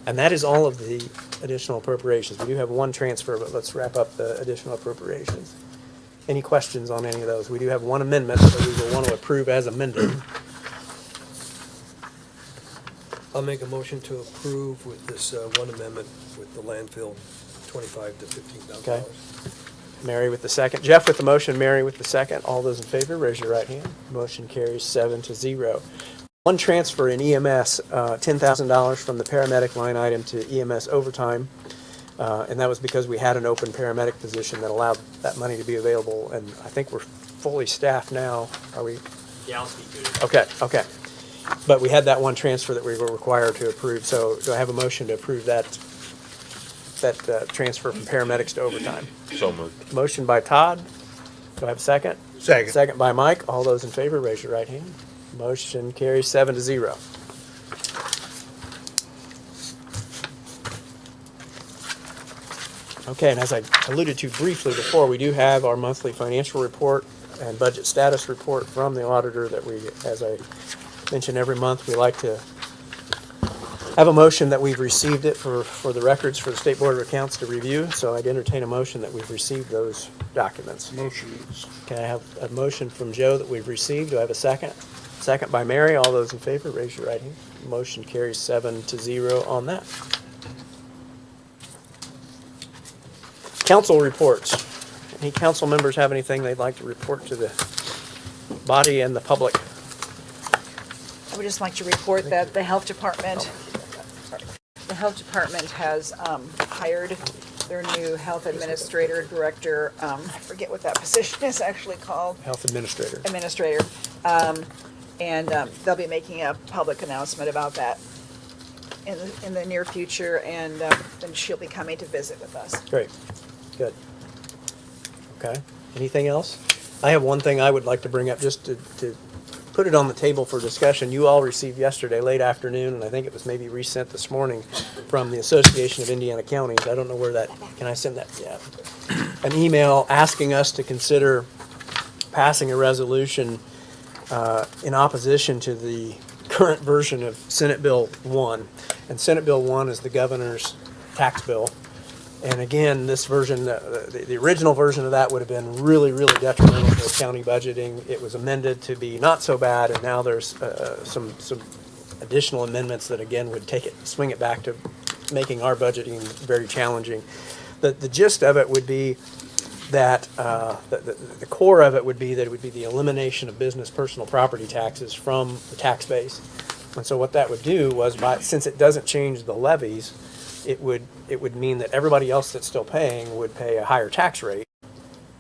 And that is all of the additional appropriations. We do have one transfer, but let's wrap up the additional appropriations. Any questions on any of those? We do have one amendment that we will want to approve as amended. I'll make a motion to approve with this one amendment with the landfill, $25,000 to $15,000. Okay. Mary with the second. Jeff with the motion, Mary with the second. All those in favor, raise your right hand. Motion carries 7-0. One transfer in EMS, $10,000 from the paramedic line item to EMS overtime. And that was because we had an open paramedic position that allowed that money to be available. And I think we're fully staffed now. Are we? Yeah, I'll speak to it. Okay. But we had that one transfer that we were required to approve. So do I have a motion to approve that transfer from paramedics to overtime? So moved. Motion by Todd. Do I have a second? Second. Second by Mike. All those in favor, raise your right hand. Motion carries 7-0. Okay, and as I alluded to briefly before, we do have our monthly financial report and budget status report from the auditor that we, as I mention every month, we like to have a motion that we've received it for the records for the State Board of Accounts to review. So I'd entertain a motion that we've received those documents. Motions. Okay, I have a motion from Joe that we've received. Do I have a second? Second by Mary. All those in favor, raise your right hand. Motion carries 7-0 on that. Council reports. Any council members have anything they'd like to report to the body and the public? I would just like to report that the health department has hired their new health administrator, director, I forget what that position is actually called. Health administrator. Administrator. And they'll be making a public announcement about that in the near future, and then she'll be coming to visit with us. Great. Good. Okay. Anything else? I have one thing I would like to bring up just to put it on the table for discussion. You all received yesterday, late afternoon, and I think it was maybe resent this morning from the Association of Indiana Counties. I don't know where that, can I send that? Yeah. An email asking us to consider passing a resolution in opposition to the current version of Senate Bill 1. And Senate Bill 1 is the governor's tax bill. And again, this version, the original version of that would have been really, really detrimental to county budgeting. It was amended to be not so bad, and now there's some additional amendments that again would swing it back to making our budgeting very challenging. The gist of it would be that the core of it would be that it would be the elimination of business personal property taxes from the tax base. And so what that would do was, since it doesn't change the levies, it would mean that everybody else that's still paying would pay a higher tax rate,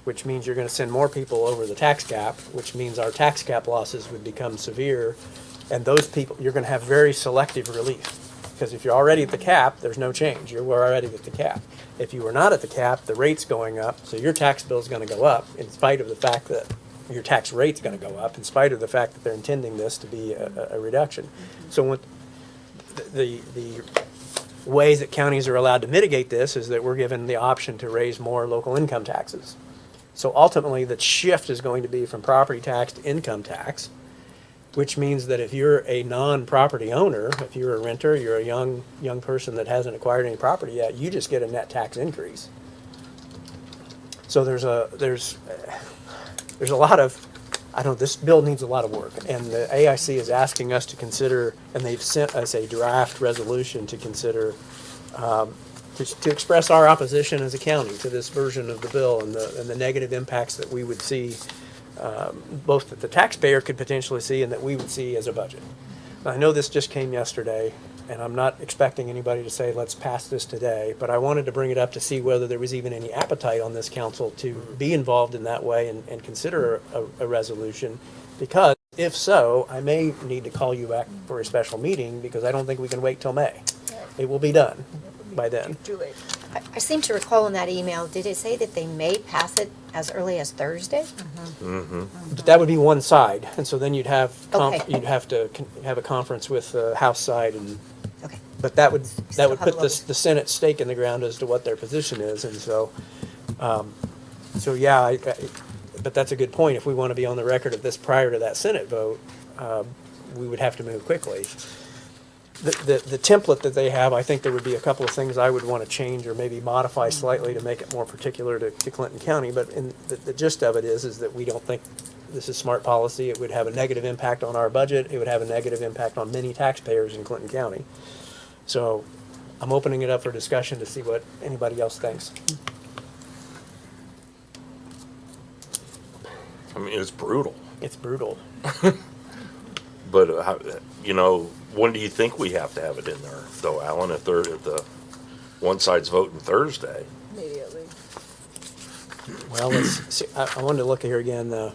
which means you're going to send more people over the tax cap, which means our tax cap losses would become severe, and those people, you're going to have very selective relief. Because if you're already at the cap, there's no change. You're already at the cap. If you were not at the cap, the rate's going up, so your tax bill is going to go up in spite of the fact that your tax rate's going to go up, in spite of the fact that they're intending this to be a reduction. So when the ways that counties are allowed to mitigate this is that we're given the option to raise more local income taxes. So ultimately, the shift is going to be from property tax to income tax, which means that if you're a non-property owner, if you're a renter, you're a young person that hasn't acquired any property yet, you just get a net tax increase. So there's a lot of, this bill needs a lot of work, and the AIC is asking us to consider, and they've sent us a draft resolution to consider, to express our opposition as a county to this version of the bill and the negative impacts that we would see, both that the taxpayer could potentially see and that we would see as a budget. Now, I know this just came yesterday, and I'm not expecting anybody to say, let's pass this today, but I wanted to bring it up to see whether there was even any appetite on this council to be involved in that way and consider a resolution, because if so, I may need to call you back for a special meeting, because I don't think we can wait till May. It will be done by then. Too late. I seem to recall in that email, did it say that they may pass it as early as Thursday? But that would be one side, and so then you'd have, Okay. you'd have to have a conference with the House side, and, Okay. but that would Still have put a little- the Senate stake in the ground as to what their position is, and so, yeah, but that's a good point. If we want to be on the record of this prior to that Senate vote, we would have to move quickly. The template that they have, I think there would be a couple of things I would want to change or maybe modify slightly to make it more particular to Clinton County, but the gist of it is that we don't think this is smart policy. It would have a negative impact on our budget. It would have a negative impact on many taxpayers in Clinton County. So I'm opening it up for discussion to see what anybody else thinks. I mean, it's brutal. It's brutal. But, when do you think we have to have it in there, though, Alan, if the one side's voting Thursday? Immediately. Well, let's see, I wanted to look here again.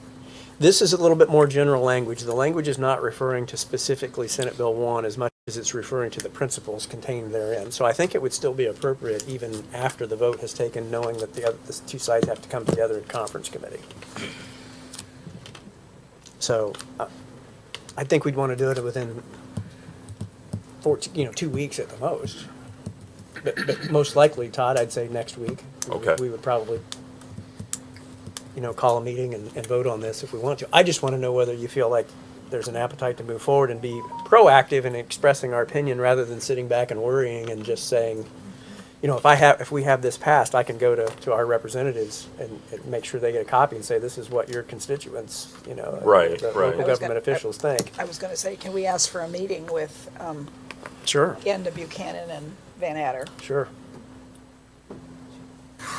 This is a little bit more general language. The language is not referring to specifically Senate Bill 1 as much as it's referring to the principles contained therein. So I think it would still be appropriate even after the vote has taken, knowing that the two sides have to come together in conference committee. So I think we'd want to do it within 2 weeks at the most. But most likely, Todd, I'd say next week. Okay. We would probably, call a meeting and vote on this if we want to. I just want to know whether you feel like there's an appetite to move forward and be proactive in expressing our opinion rather than sitting back and worrying and just saying, if we have this passed, I can go to our representatives and make sure they get a copy and say, this is what your constituents, Right, the right. local government officials think. I was gonna say, can we ask for a meeting with, Sure, Enda Buchanan and Van Adder? sure.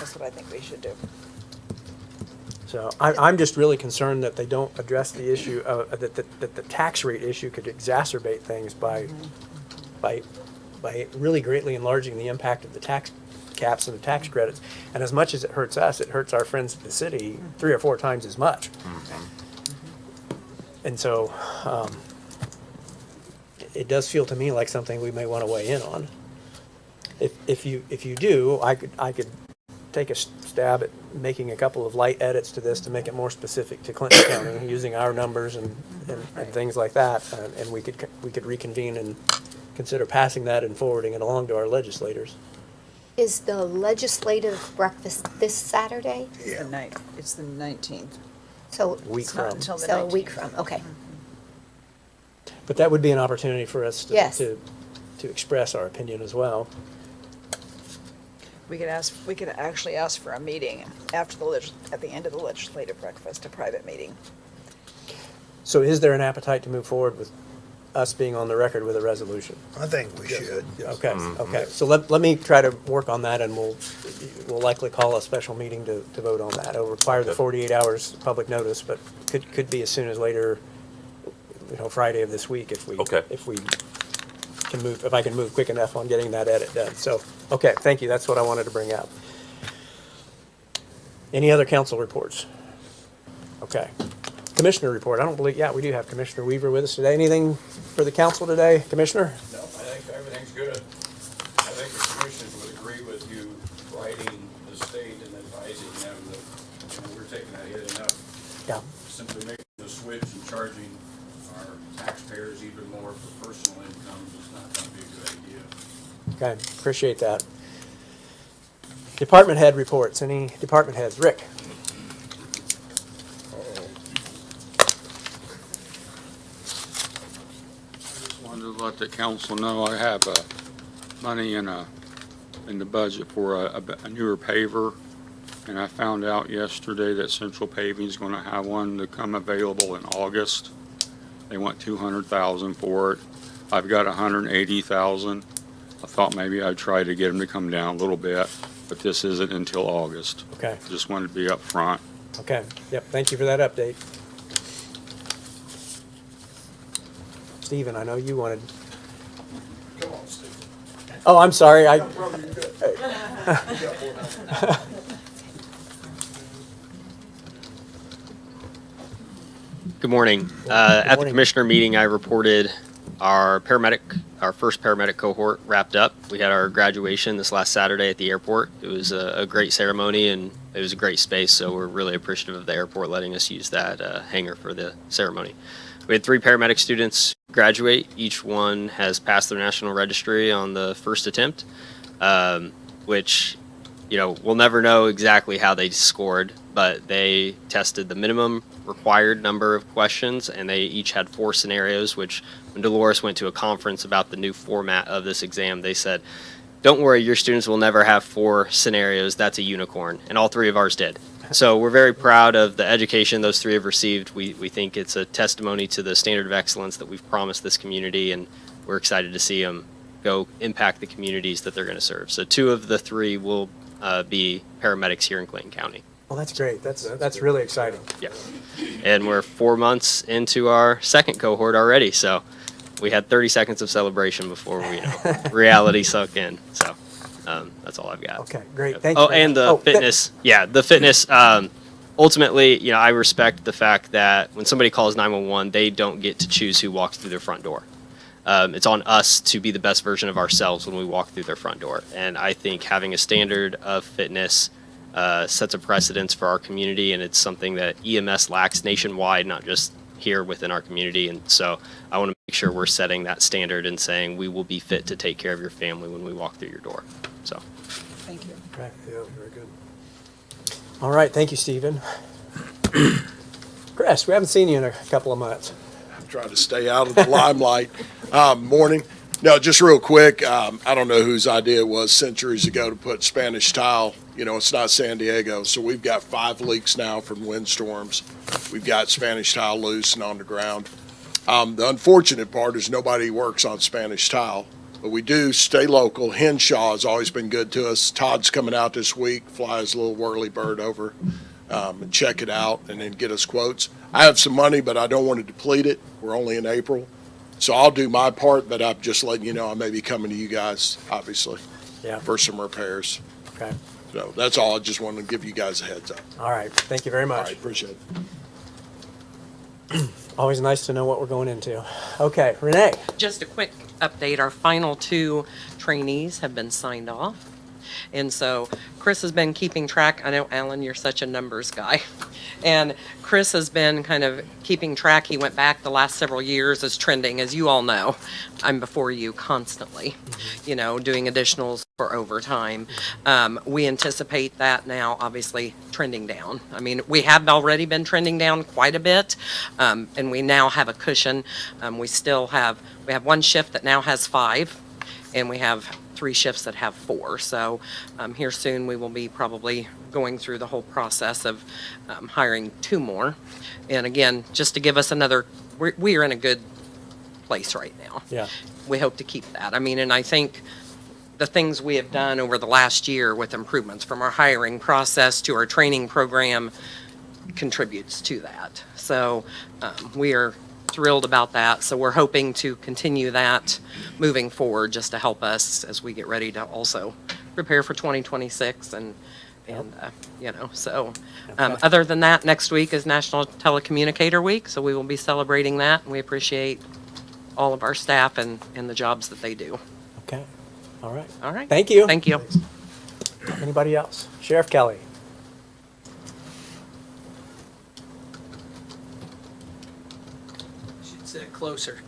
That's what I think we should do. So I'm just really concerned that they don't address the issue, that the tax rate issue could exacerbate things by really greatly enlarging the impact of the tax caps and the tax credits. And as much as it hurts us, it hurts our friends at the city 3 or 4 times as much. And so it does feel to me like something we may want to weigh in on. If you do, I could take a stab at making a couple of light edits to this to make it more specific to Clinton County, using our numbers and things like that, and we could reconvene and consider passing that and forwarding it along to our legislators. Is the legislative breakfast this Saturday? It's the 19th. So, Week It's not from. until the 19th. so a week from, okay. But that would be an opportunity for us Yes. to express our opinion as well. We could actually ask for a meeting after at the end of the legislative breakfast, a private meeting. So is there an appetite to move forward with us being on the record with a resolution? I think we should. Okay, okay. So let me try to work on that, and we'll likely call a special meeting to vote on that. It'll require the 48 hours public notice, but could be as soon as later, Friday of this week if we can move, if I can move quick enough on getting that edit done. So, okay, thank you. That's what I wanted to bring up. Any other council reports? Okay. Commissioner report. I don't believe, we do have Commissioner Weaver with us today. Anything for the council today, Commissioner? No, I think everything's good. I think the commissioners would agree with you writing the state and advising them that, we're taking that hit enough. Yeah. Simply making the switch and charging our taxpayers even more for personal incomes is not gonna be a good idea. Okay, appreciate that. Department head reports. Any department heads? Rick? Wanted to let the council know I have money in the budget for a newer paver. And I found out yesterday that Central Paving is going to have one to come available in August. They want 200,000 for it. I've got 180,000. I thought maybe I'd try to get them to come down a little bit, but this isn't until August. Okay, Just wanted to be up front. okay. Yep, thank you for that update. Stephen, I know you wanted. Come on, Steve. Oh, I'm sorry. Brother, you good. Good morning. At the morning. commissioner meeting, I reported our first paramedic cohort wrapped up. We had our graduation this last Saturday at the airport. It was a great ceremony and it was a great space, so we're really appreciative of the airport letting us use that hangar for the ceremony. We had 3 paramedic students graduate. Each one has passed their national registry on the first attempt, which, you know, we'll never know exactly how they scored, but they tested the minimum required number of questions, and they each had 4 scenarios, which when Dolores went to a conference about the new format of this exam, they said, don't worry, your students will never have 4 scenarios. That's a unicorn. And all 3 of ours did. So we're very proud of the education those 3 have received. We think it's a testimony to the standard of excellence that we've promised this community, and we're excited to see them go impact the communities that they're going to serve. So 2 of the 3 will be paramedics here in Clayton County. Well, that's great. That's really exciting. Yeah. And we're 4 months into our second cohort already, so we had 30 seconds of celebration before we, reality sunk in. So that's all I've got. Okay, great. Thank you. Oh, and the fitness. Yeah, the fitness. Ultimately, I respect the fact that when somebody calls 911, they don't get to choose who walks through their front door. It's on us to be the best version of ourselves when we walk through their front door. And I think having a standard of fitness sets a precedence for our community, and it's something that EMS lacks nationwide, not just here within our community. And so I want to make sure we're setting that standard and saying we will be fit to take care of your family when we walk through your door. So. Thank you. Okay. Yeah, very good. All right, thank you, Stephen. Chris, we haven't seen you in a couple of months. Trying to stay out of the limelight. Morning. No, just real quick, I don't know whose idea it was centuries ago to put Spanish tile. It's not San Diego, so we've got 5 leaks now from windstorms. We've got Spanish tile loose and on the ground. The unfortunate part is nobody works on Spanish tile, but we do stay local. Henshaw has always been good to us. Todd's coming out this week, fly his little whirly bird over and check it out and then get us quotes. I have some money, but I don't want to deplete it. We're only in April. So I'll do my part, but I'm just letting you know I may be coming to you guys, obviously, Yeah. for some repairs. Okay. So that's all. I just wanted to give you guys a heads up. All right. Thank you very All much. right, appreciate it. Always nice to know what we're going into. Okay, Renee. Just a quick update, our final 2 trainees have been signed off. And so Chris has been keeping track. I know, Alan, you're such a numbers guy. And Chris has been kind of keeping track. He went back the last several years as trending. As you all know, I'm before you constantly, doing additionals for overtime. We anticipate that now, obviously, trending down. I mean, we have already been trending down quite a bit, and we now have a cushion. We have 1 shift that now has 5, and we have 3 shifts that have 4. So here soon, we will be probably going through the whole process of hiring 2 more. And again, just to give us we are in a good place right now. Yeah. We hope to keep that. I mean, and I think the things we have done over the last year with improvements from our hiring process to our training program contributes to that. So we are thrilled about that. So we're hoping to continue that moving forward just to help us as we get ready to also prepare for 2026 other than that, next week is National Telecommunicator Week, so we will be celebrating that, and we appreciate all of our staff and the jobs that they do. Okay. All right. All right. Thank you. Thank you. Anybody else? Sheriff Kelly. Should sit closer.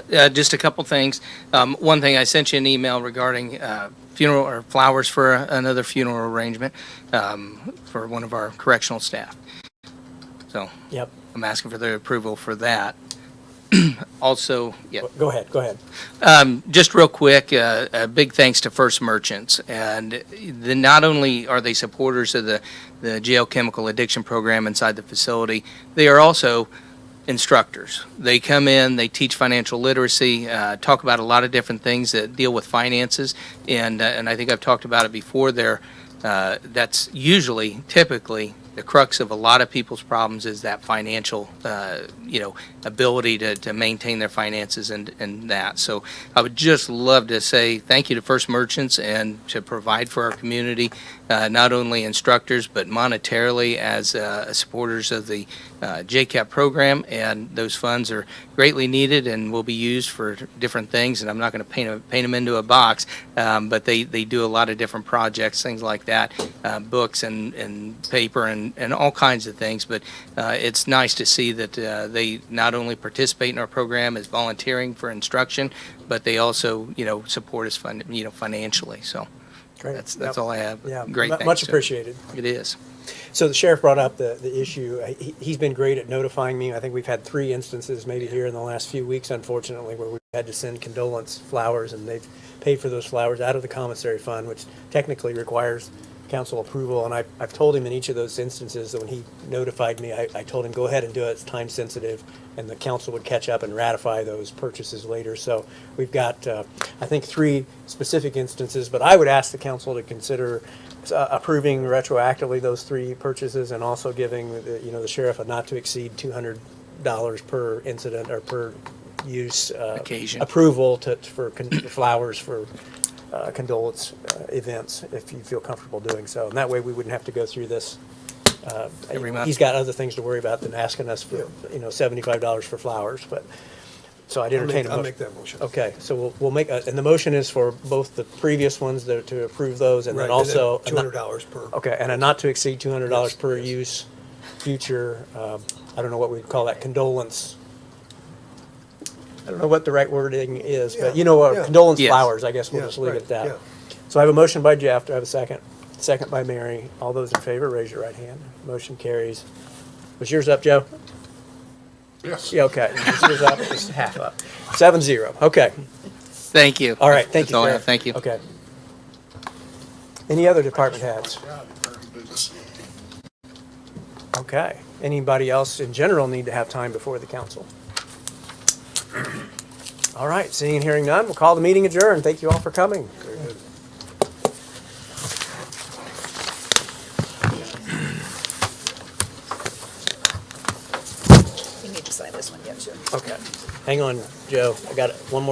Just a couple things. One thing, I sent you an email regarding funeral or flowers for another funeral arrangement for one of our correctional staff. So Yep. I'm asking for their approval for that. Also, yeah. Go ahead. Just real quick, a big thanks to First Merchants. And not only are they supporters of the jail chemical addiction program inside the facility, they are also instructors. They come in, they teach financial literacy, talk about a lot of different things that deal with finances. And I think I've talked about it before there. That's typically, the crux of a lot of people's problems is that financial, ability to maintain their finances and that. So I would just love to say thank you to First Merchants and to provide for our community, not only instructors, but monetarily as supporters of the JCAP program. And those funds are greatly needed and will be used for different things. And I'm not going to paint them into a box, but they do a lot of different projects, things like that, books and paper and all kinds of things. But it's nice to see that they not only participate in our program as volunteering for instruction, but they also, support us financially. So Great. that's all I have. Yeah, Great. Thanks much to- appreciated. It is. So the sheriff brought up the issue. He's been great at notifying me. I think we've had 3 instances maybe here in the last few weeks, unfortunately, where we've had to send condolence flowers, and they've paid for those flowers out of the commissary fund, which technically requires council approval. And I've told him in each of those instances that when he notified me, I told him, go ahead and do it. It's time sensitive, and the council would catch up and ratify those purchases later. So we've got, I think, 3 specific instances, but I would ask the council to consider approving retroactively those 3 purchases, and also giving the sheriff a not to exceed $200 per incident or per use Occasion. approval for flowers for condolence events, if you feel comfortable doing so. And that way we wouldn't have to go through this. Every month. He's got other things to worry about than asking us for $75 for flowers. But so I'd entertain a I'll motion. make that motion. Okay, so we'll make, and the motion is for both the previous ones to approve those, and Right, then also. $200 per. Okay, and a not to exceed $200 Yes, per yes. use, future, I don't know what we'd call that, condolence. I don't know what the right wording is, but Yeah. condolence Yes. flowers, I guess we'll Yeah, just leave it right, at that. yeah. So I have a motion by Jeff, do I have a second? Second by Mary. All those in favor, raise your right hand. Motion carries. Was yours up, Joe? Yes. Yeah, okay. Was yours up? Just half up. 7-0, okay. Thank you. All right, thank That's you, all I Sheriff. have. Thank you. Okay. Any other department heads? Okay. Anybody else in general need to have time before the council? All right, seeing and hearing none, we'll call the meeting adjourned. Thank you all for coming. Very good. You need to sign this one yet, too. Okay. Hang on, Joe. I got one more